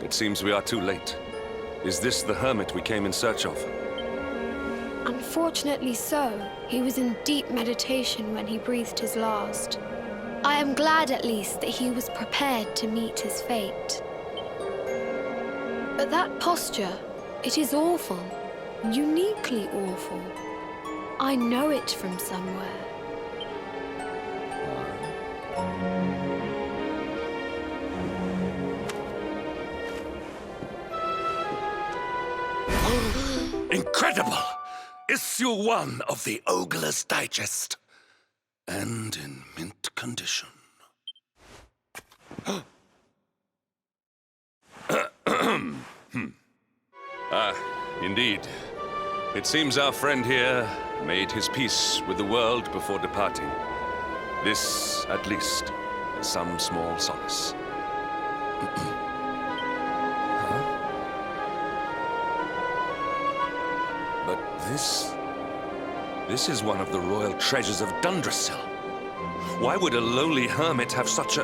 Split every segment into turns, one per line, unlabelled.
It seems we are too late. Is this the hermit we came in search of?
Unfortunately so. He was in deep meditation when he breathed his last. I am glad at least that he was prepared to meet his fate. But that posture, it is awful. Uniquely awful. I know it from somewhere.
Incredible! Issue 1 of the Ogler's Digest. And in mint condition. Indeed. It seems our friend here made his peace with the world before departing. This, at least, is some small solace. But this is one of the royal treasures of Dundrasil. Why would a lowly hermit have such a...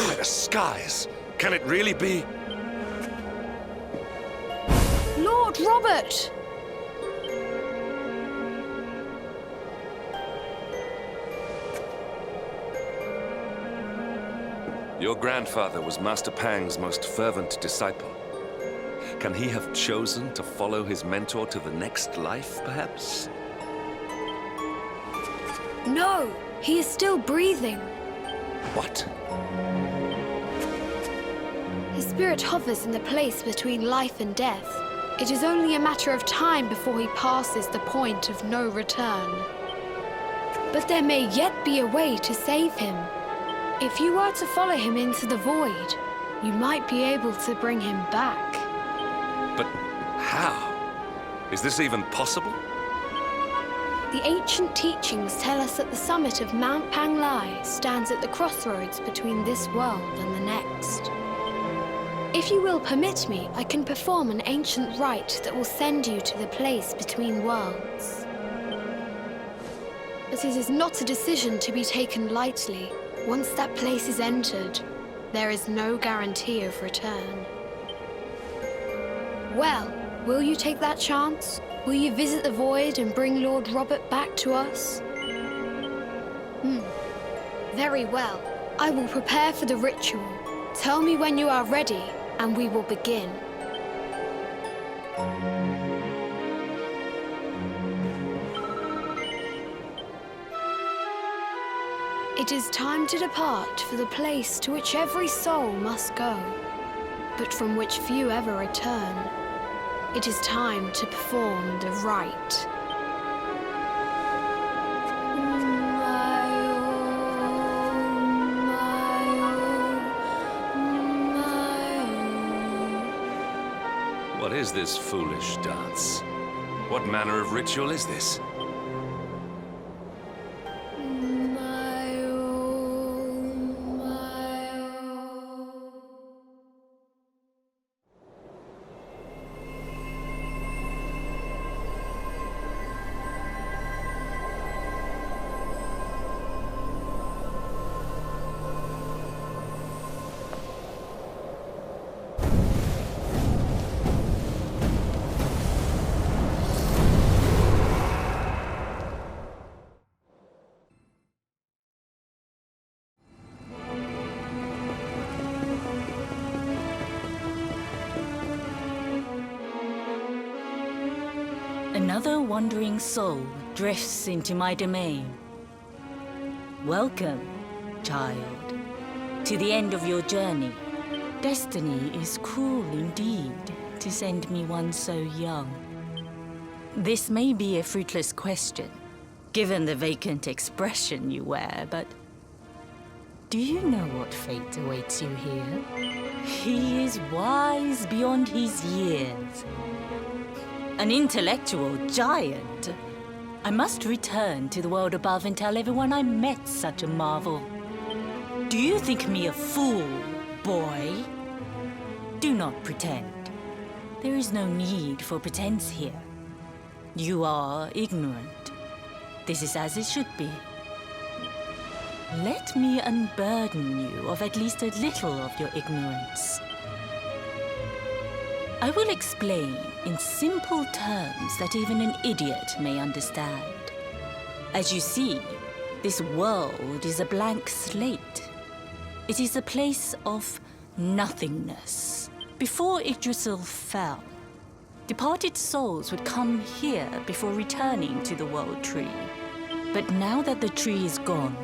By the skies! Can it really be?
Lord Robert!
Your grandfather was Master Pang's most fervent disciple. Can he have chosen to follow his mentor to the next life, perhaps?
No! He is still breathing.
What?
His spirit hovers in the place between life and death. It is only a matter of time before he passes the point of no return. But there may yet be a way to save him. If you were to follow him into the void, you might be able to bring him back.
But how? Is this even possible?
The ancient teachings tell us that the summit of Mount Panglai stands at the crossroads between this world and the next. If you will permit me, I can perform an ancient rite that will send you to the place between worlds. But it is not a decision to be taken lightly. Once that place is entered, there is no guarantee of return. Well, will you take that chance? Will you visit the void and bring Lord Robert back to us? Very well. I will prepare for the ritual. Tell me when you are ready, and we will begin. It is time to depart for the place to which every soul must go, but from which few ever return. It is time to perform the rite.
What is this foolish dance? What manner of ritual is this?
Another wandering soul drifts into my domain. Welcome, child, to the end of your journey. Destiny is cruel indeed to send me one so young. This may be a fruitless question, given the vacant expression you wear, but do you know what fate awaits you here? He is wise beyond his years. An intellectual giant. I must return to the world above and tell everyone I met such a marvel. Do you think me a fool, boy? Do not pretend. There is no need for pretense here. You are ignorant. This is as it should be. Let me unburden you of at least a little of your ignorance. I will explain in simple terms that even an idiot may understand. As you see, this world is a blank slate. It is a place of nothingness. Before Yggdrasil fell, departed souls would come here before returning to the World Tree. But now that the tree is gone,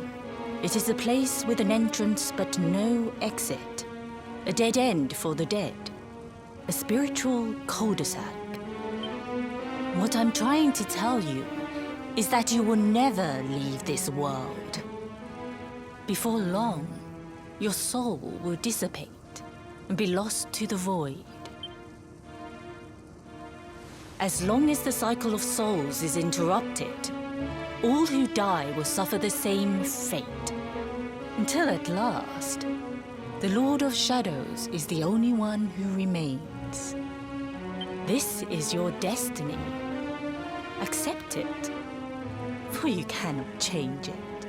it is a place with an entrance but no exit. A dead end for the dead. A spiritual cul-de-sac. What I'm trying to tell you is that you will never leave this world. Before long, your soul will dissipate and be lost to the void. As long as the cycle of souls is interrupted, all who die will suffer the same fate. Until at last, the Lord of Shadows is the only one who remains. This is your destiny. Accept it, for you cannot change it.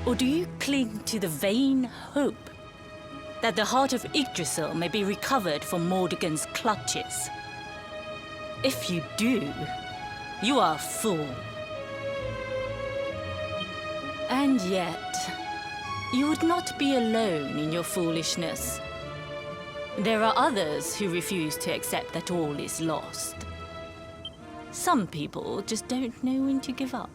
Or do you cling to the vain hope that the heart of Yggdrasil may be recovered from Mordegon's clutches? If you do, you are a fool. And yet, you would not be alone in your foolishness. There are others who refuse to accept that all is lost. Some people just don't know when to give up.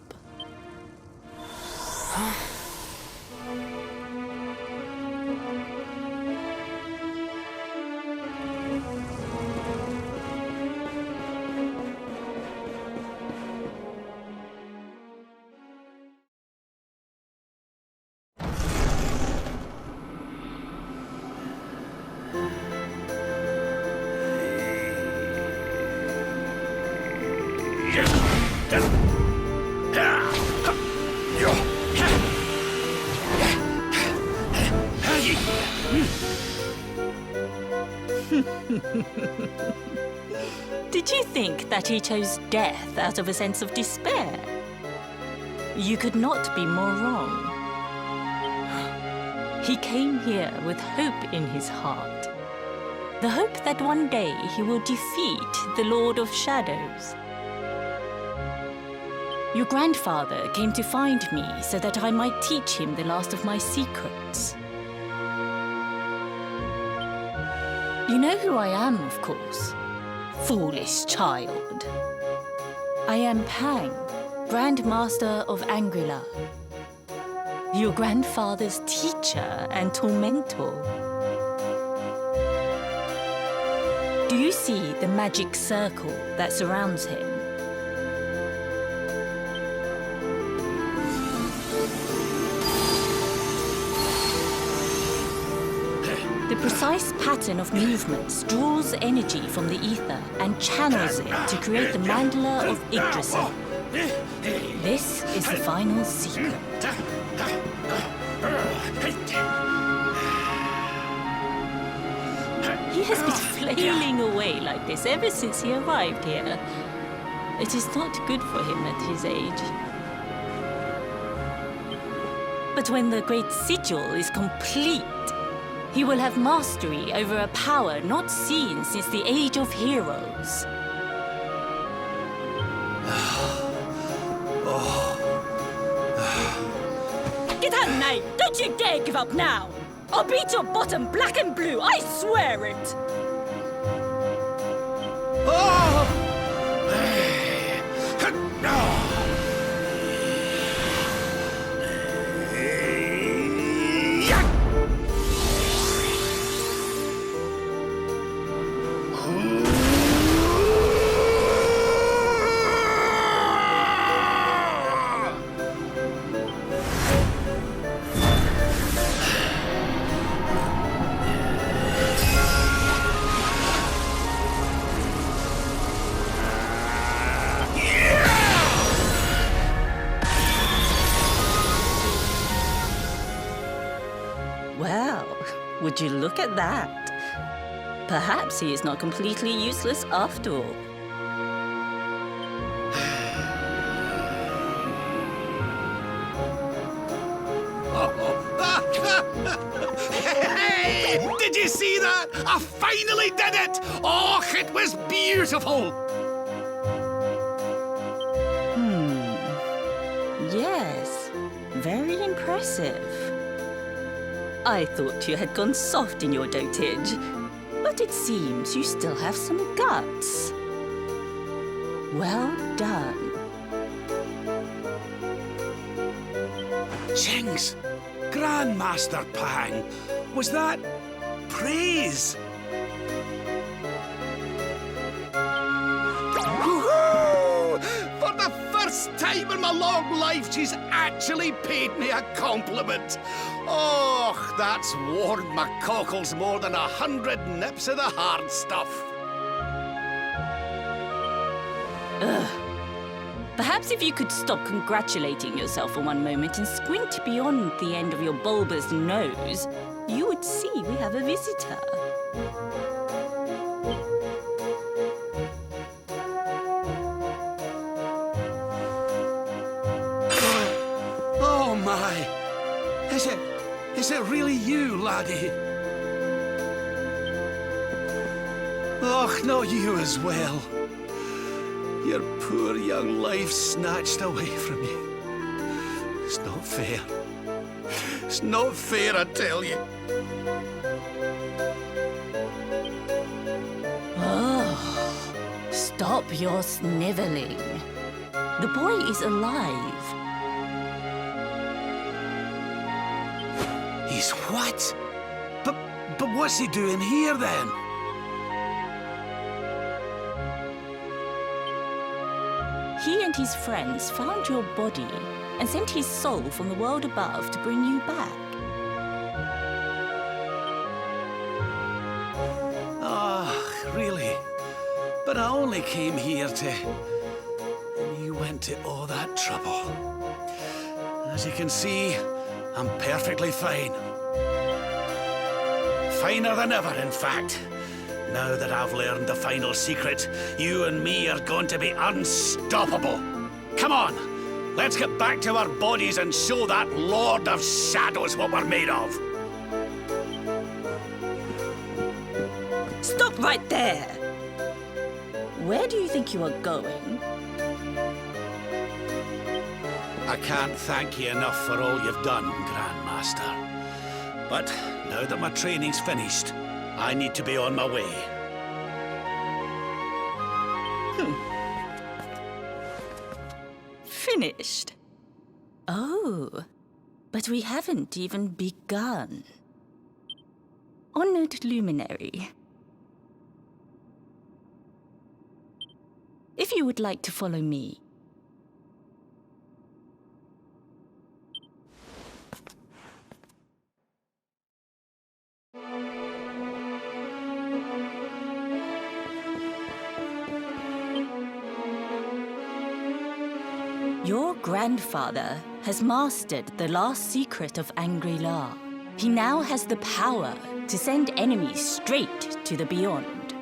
Did you think that he chose death out of a sense of despair? You could not be more wrong. He came here with hope in his heart. The hope that one day he will defeat the Lord of Shadows. Your grandfather came to find me so that I might teach him the last of my secrets. You know who I am, of course. Foolish child. I am Pang, Grand Master of Angrila. Your grandfather's teacher and tormentor. Do you see the magic circle that surrounds him? The precise pattern of movements draws energy from the ether and channels it to create the mandala of Yggdrasil. This is the final secret. He has been flailing away like this ever since he arrived here. It is not good for him at his age. But when the great sigil is complete, he will have mastery over a power not seen since the Age of Heroes. Get out, Knight! Don't you dare give up now! I'll beat your bottom black and blue, I swear it! Well, would you look at that? Perhaps he is not completely useless after all.
Hey! Did you see that? I finally did it! Oh, it was beautiful!
Yes, very impressive. I thought you had gone soft in your dotage, but it seems you still have some guts. Well done.
Jinx! Grandmaster Pang! Was that praise? Woohoo! For the first time in my long life, she's actually paid me a compliment. Oh, that's warmed my cockles more than 100 nips of the hard stuff.
Perhaps if you could stop congratulating yourself for one moment and squint beyond the end of your bulbous nose, you would see we have a visitor.
Oh my! Is it really you, laddie? Och, not you as well. Your poor young life snatched away from you. It's not fair. It's not fair, I tell you.
Oh, stop your sniveling. The boy is alive.
He's what? But what's he doing here then?
He and his friends found your body and sent his soul from the world above to bring you back.
Ah, really? But I only came here to... And you went to all that trouble. As you can see, I'm perfectly fine. Finer than ever, in fact. Now that I've learned the final secret, you and me are going to be unstoppable. Come on, let's get back to our bodies and show that Lord of Shadows what we're made of.
Stop right there! Where do you think you are going?
I can't thank you enough for all you've done, Grandmaster. But now that my training's finished, I need to be on my way.
Finished? Oh, but we haven't even begun. Honored luminary. If you would like to follow me. Your grandfather has mastered the last secret of Angri-La. He now has the power to send enemies straight to the beyond.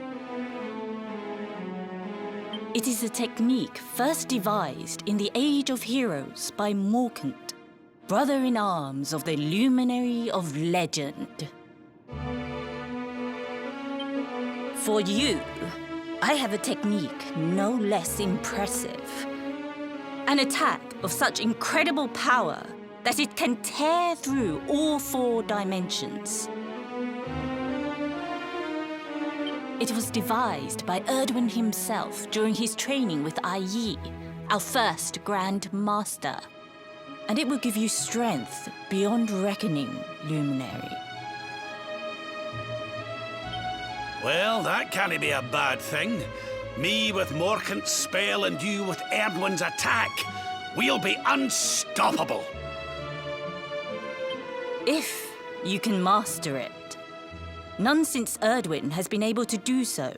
It is a technique first devised in the Age of Heroes by Morkant, brother-in-arms of the Luminary of Legend. For you, I have a technique no less impressive. An attack of such incredible power that it can tear through all 4 dimensions. It was devised by Erdwin himself during his training with Yi, our first Grand Master. And it will give you strength beyond reckoning, Luminary.
Well, that can't be a bad thing. Me with Morkant's spell and you with Erdwin's attack. We'll be unstoppable.
If you can master it. None since Erdwin has been able to do so.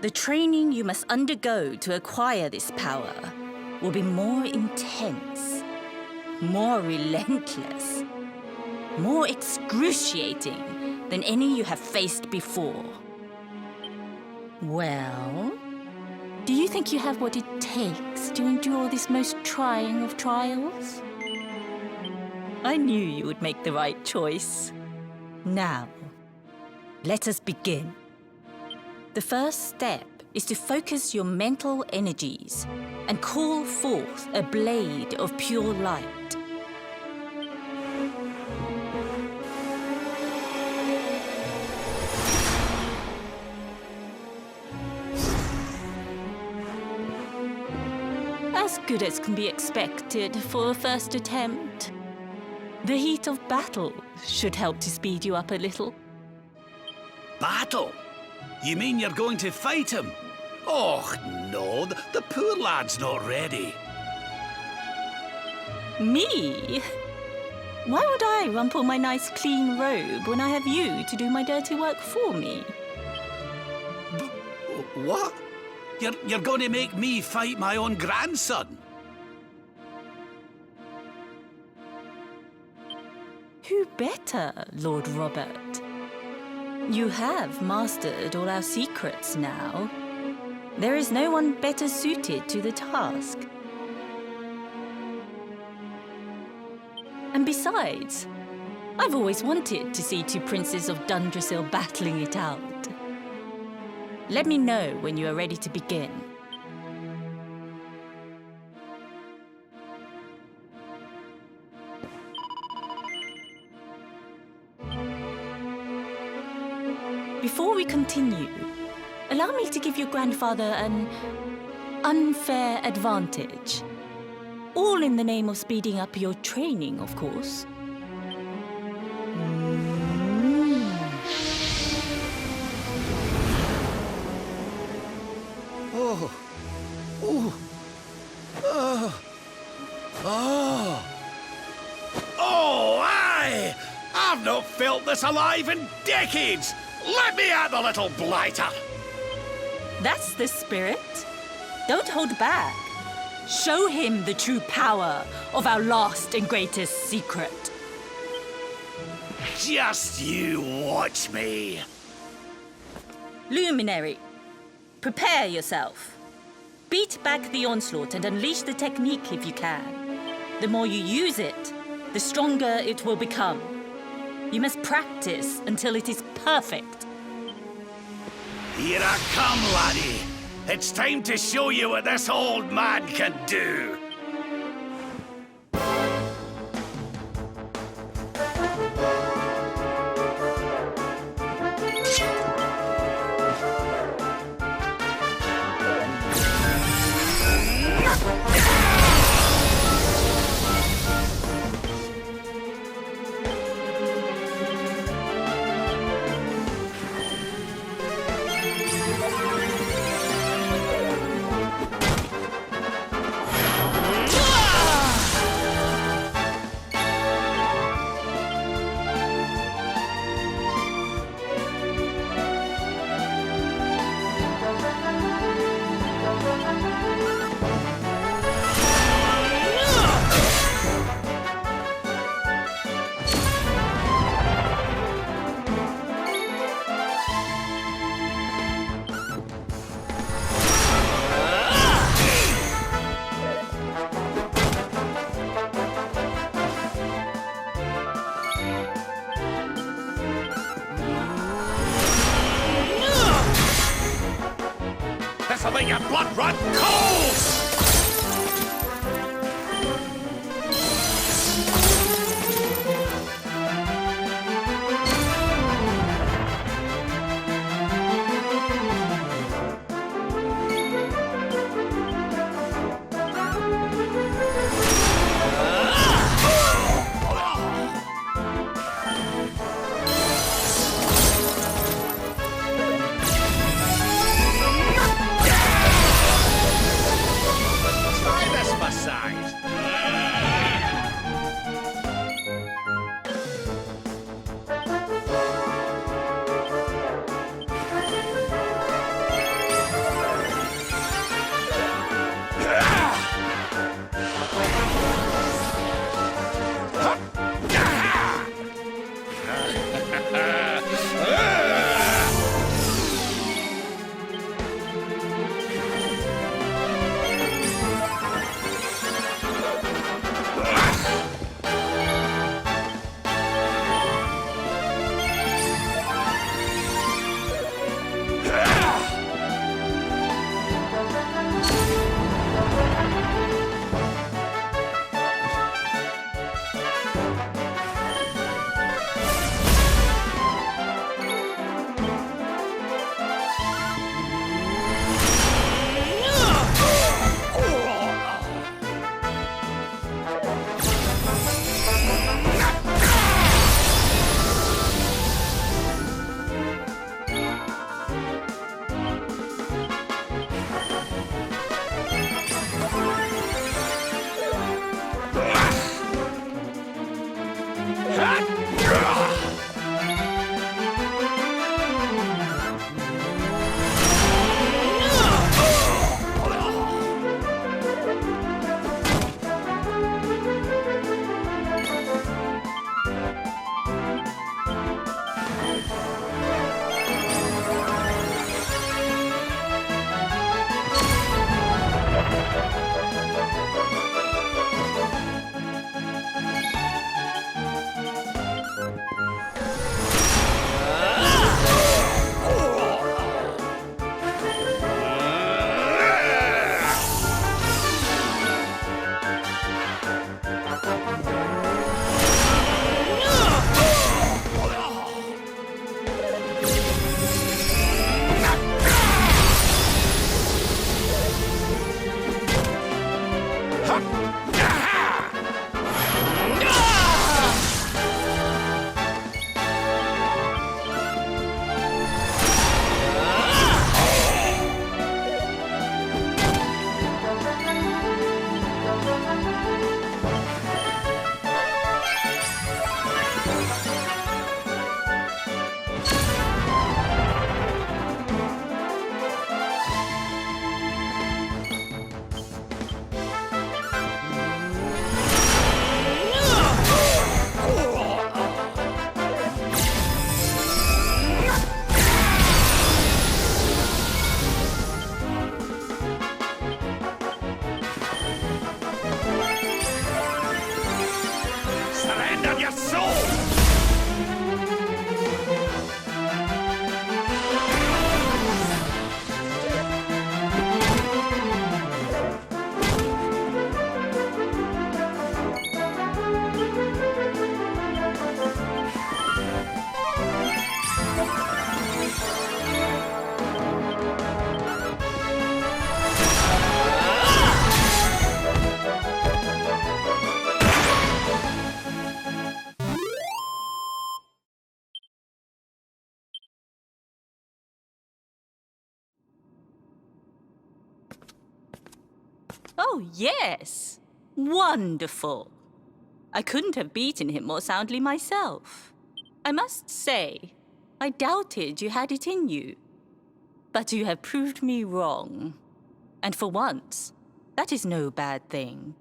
The training you must undergo to acquire this power will be more intense, more relentless, more excruciating than any you have faced before. Well, do you think you have what it takes to endure this most trying of trials? I knew you would make the right choice. Now, let us begin. The first step is to focus your mental energies and call forth a blade of pure light. As good as can be expected for a first attempt. The heat of battle should help to speed you up a little.
Battle? You mean you're going to fight him? Oh, no, the poor lad's not ready.
Me? Why would I rumple my nice clean robe when I have you to do my dirty work for me?
What? You're going to make me fight my own grandson?
Who better, Lord Robert? You have mastered all our secrets now. There is no one better suited to the task. And besides, I've always wanted to see two princes of Dundrasil battling it out. Let me know when you are ready to begin. Before we continue, allow me to give your grandfather an unfair advantage. All in the name of speeding up your training, of course.
Oh. Oh. Oh. Oh. Oh, aye! I've not felt this alive in decades! Let me at the little blighter!
That's the spirit. Don't hold back. Show him the true power of our last and greatest secret.
Just you watch me.
Luminary, prepare yourself. Beat back the onslaught and unleash the technique if you can. The more you use it, the stronger it will become. You must practice until it is perfect.
Here I come, laddie. It's time to show you what this old man can do. This'll make your blood run cold!
Oh, yes. Wonderful. I couldn't have beaten him more soundly myself. I must say, I doubted you had it in you. But you have proved me wrong. And for once, that is no bad thing.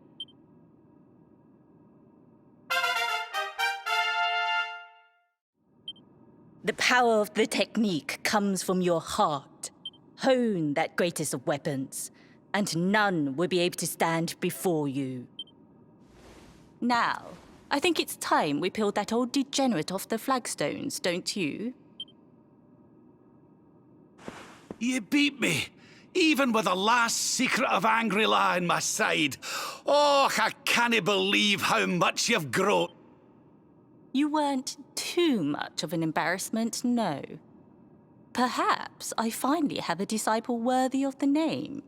The power of the technique comes from your heart. Hone that greatest of weapons, and none will be able to stand before you. Now, I think it's time we peeled that old degenerate off the flagstones, don't you?
You beat me, even with the last secret of Angry-La in my side. Oh, I can't believe how much you've grown.
You weren't too much of an embarrassment, no. Perhaps I finally have a disciple worthy of the name.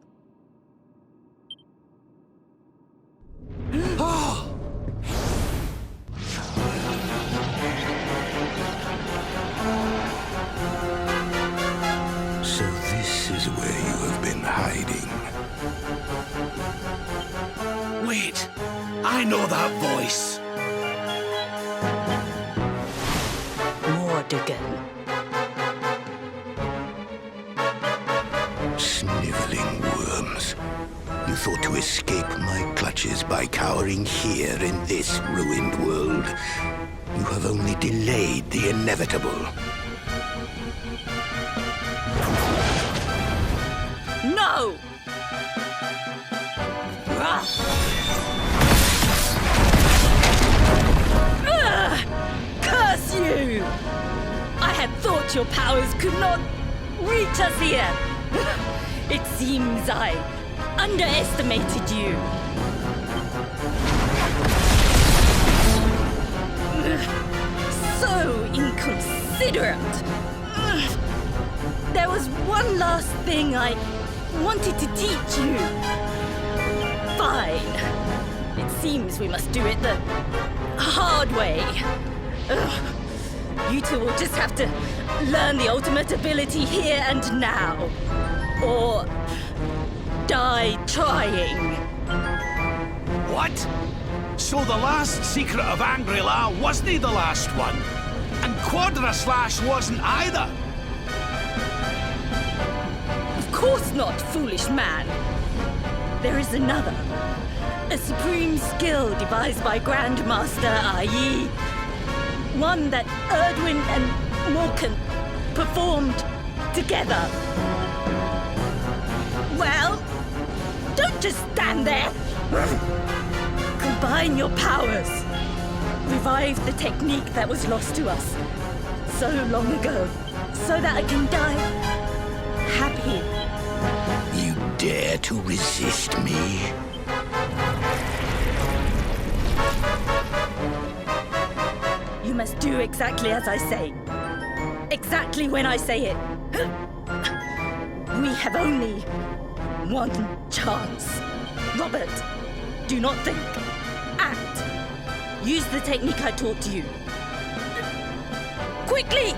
So this is where you have been hiding.
Wait, I know that voice.
Mordigan.
Sniveling worms. You thought to escape my clutches by cowering here in this ruined world. You have only delayed the inevitable.
No! Curse you! I had thought your powers could not reach us here. It seems I underestimated you. So inconsiderate. There was one last thing I wanted to teach you. Fine. It seems we must do it the hard way. You two will just have to learn the ultimate ability here and now. Or die trying.
What? So the last secret of Angry-La wasn't the last one? And Quadra Slash wasn't either?
Of course not, foolish man. There is another. A supreme skill devised by Grandmaster, i.e. one that Erdwin and Morkan performed together. Well, don't just stand there. Combine your powers. Revive the technique that was lost to us so long ago, so that I can die happy.
You dare to resist me?
You must do exactly as I say. Exactly when I say it. We have only one chance. Robert, do not think. Act. Use the technique I taught you. Quickly!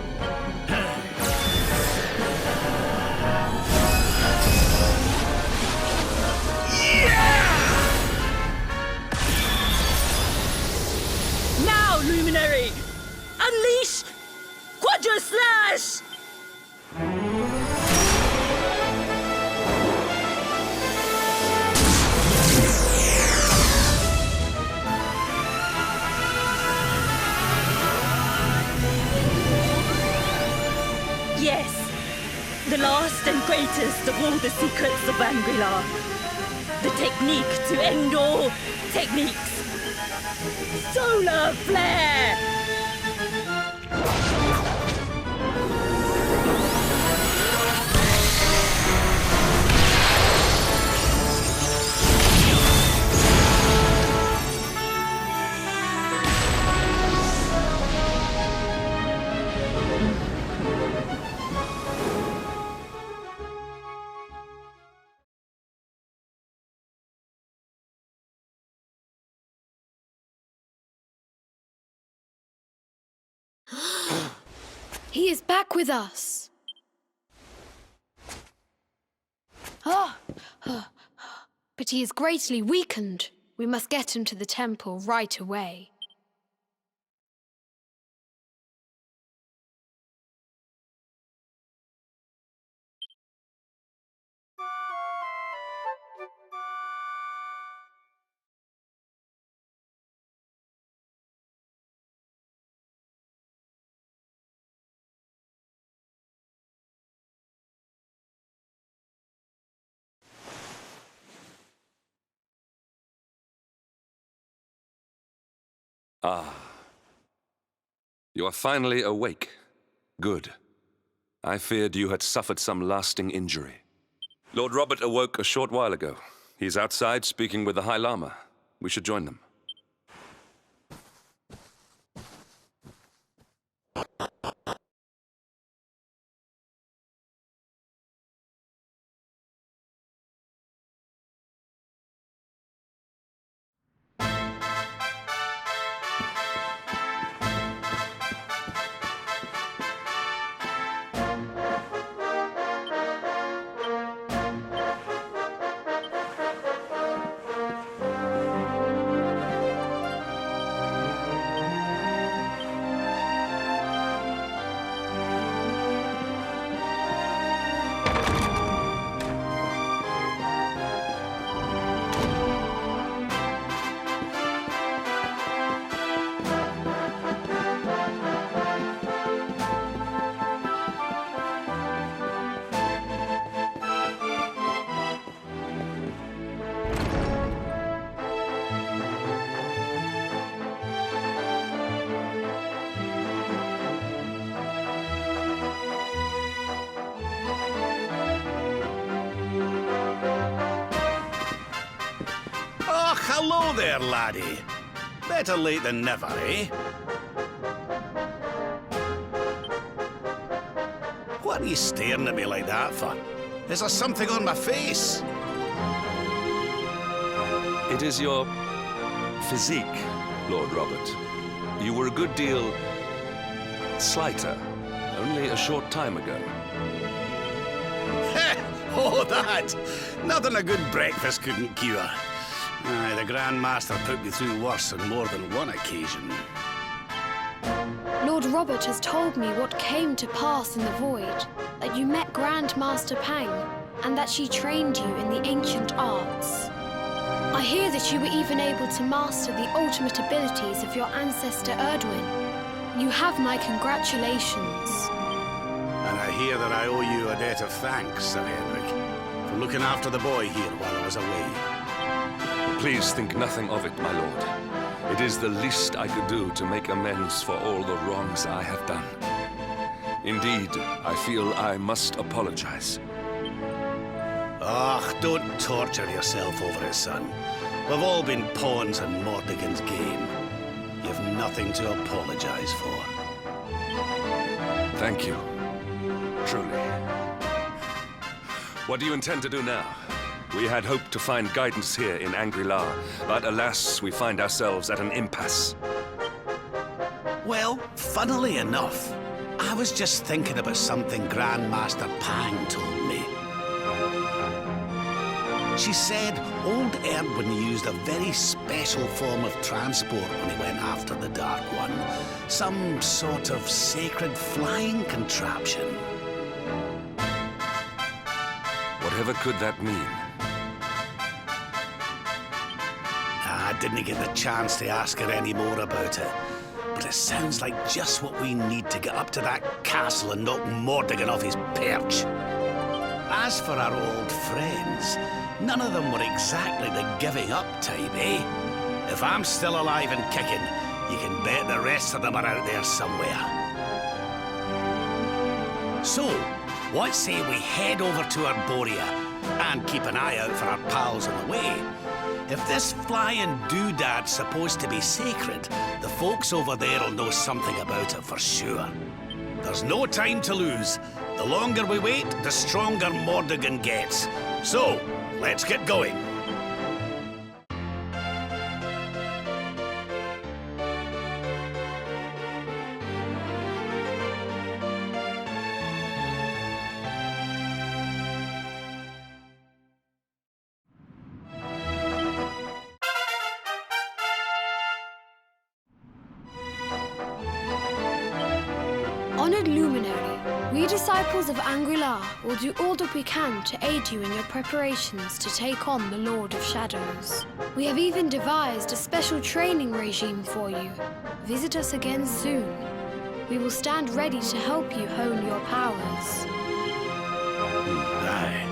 Now, Luminary! Unleash Quadra Slash! Yes, the last and greatest of all the secrets of Angry-La. The technique to end all techniques. Solar Flare!
He is back with us. Ah, But he is greatly weakened. We must get him to the temple right away.
Ah. You are finally awake. Good. I feared you had suffered some lasting injury. Lord Robert awoke a short while ago. He's outside speaking with the High Lama. We should join them.
Hello there, laddie. Better late than never, eh? What are you staring at me like that for? Is there something on my face?
It is your physique, Lord Robert. You were a good deal slighter only a short time ago.
Oh, that! Nothing a good breakfast couldn't cure. Aye, the Grand Master put me through worse on more than one occasion.
Lord Robert has told me what came to pass in the void, that you met Grand Master Pang, and that she trained you in the ancient arts. I hear that you were even able to master the ultimate abilities of your ancestor Erdwin. You have my congratulations.
And I hear that I owe you a debt of thanks, Sir Henrik, for looking after the boy here while I was away.
Please think nothing of it, my lord. It is the least I could do to make amends for all the wrongs I have done. Indeed, I feel I must apologize.
Ah, don't torture yourself over it, son. We've all been pawns in Mordegon's game. You've nothing to apologize for.
Thank you. Truly. What do you intend to do now? We had hoped to find guidance here in Angri-La, but alas, we find ourselves at an impasse.
Well, funnily enough, I was just thinking about something Grandmaster Pang told me. She said old Erdwin used a very special form of transport when he went after the Dark One. Some sort of sacred flying contraption.
Whatever could that mean?
I didn't get the chance to ask her any more about it. But it sounds like just what we need to get up to that castle and knock Mordegon off his perch. As for our old friends, none of them were exactly the giving up type, eh? If I'm still alive and kicking, you can bet the rest of them are out there somewhere. So, what say we head over to Arborea and keep an eye out for our pals on the way? If this flying doodad's supposed to be sacred, the folks over there will know something about it for sure. There's no time to lose. The longer we wait, the stronger Mordegon gets. So, let's get going.
Honored Luminary, we disciples of Anguilar will do all that we can to aid you in your preparations to take on the Lord of Shadows. We have even devised a special training regime for you. Visit us again soon. We will stand ready to help you hone your powers.
Aye.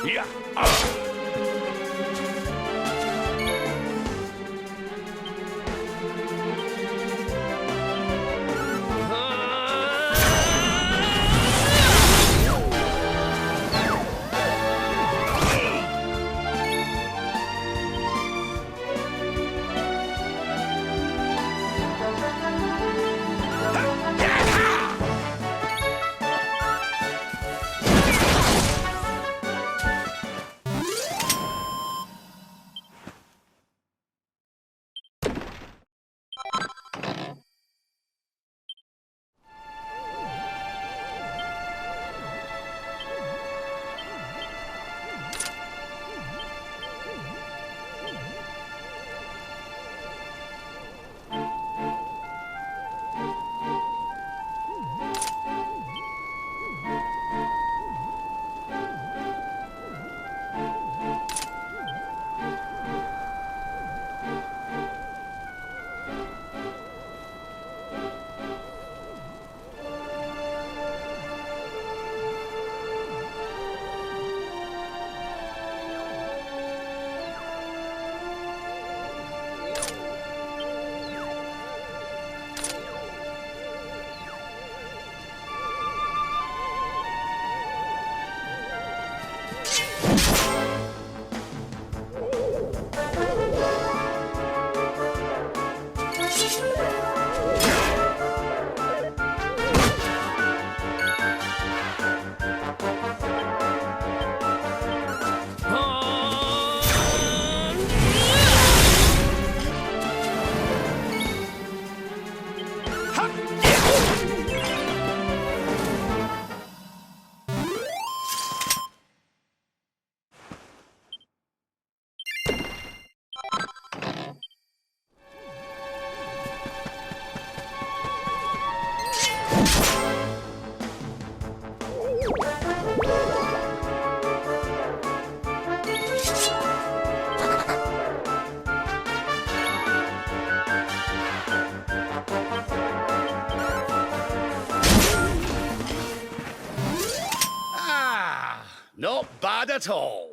Yeah.
Not bad at all.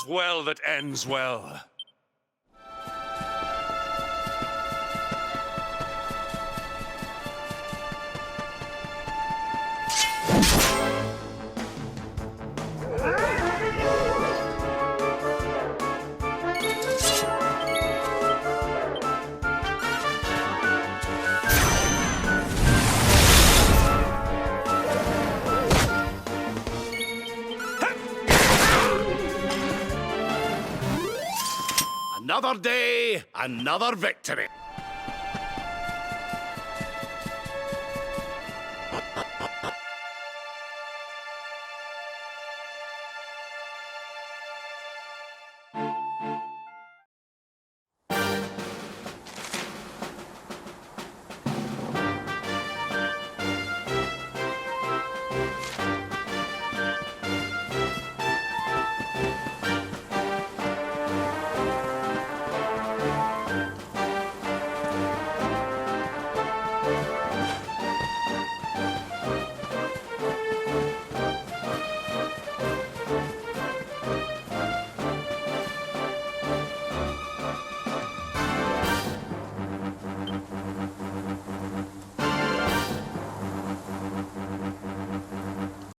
well that ends well.
Another day, another victory.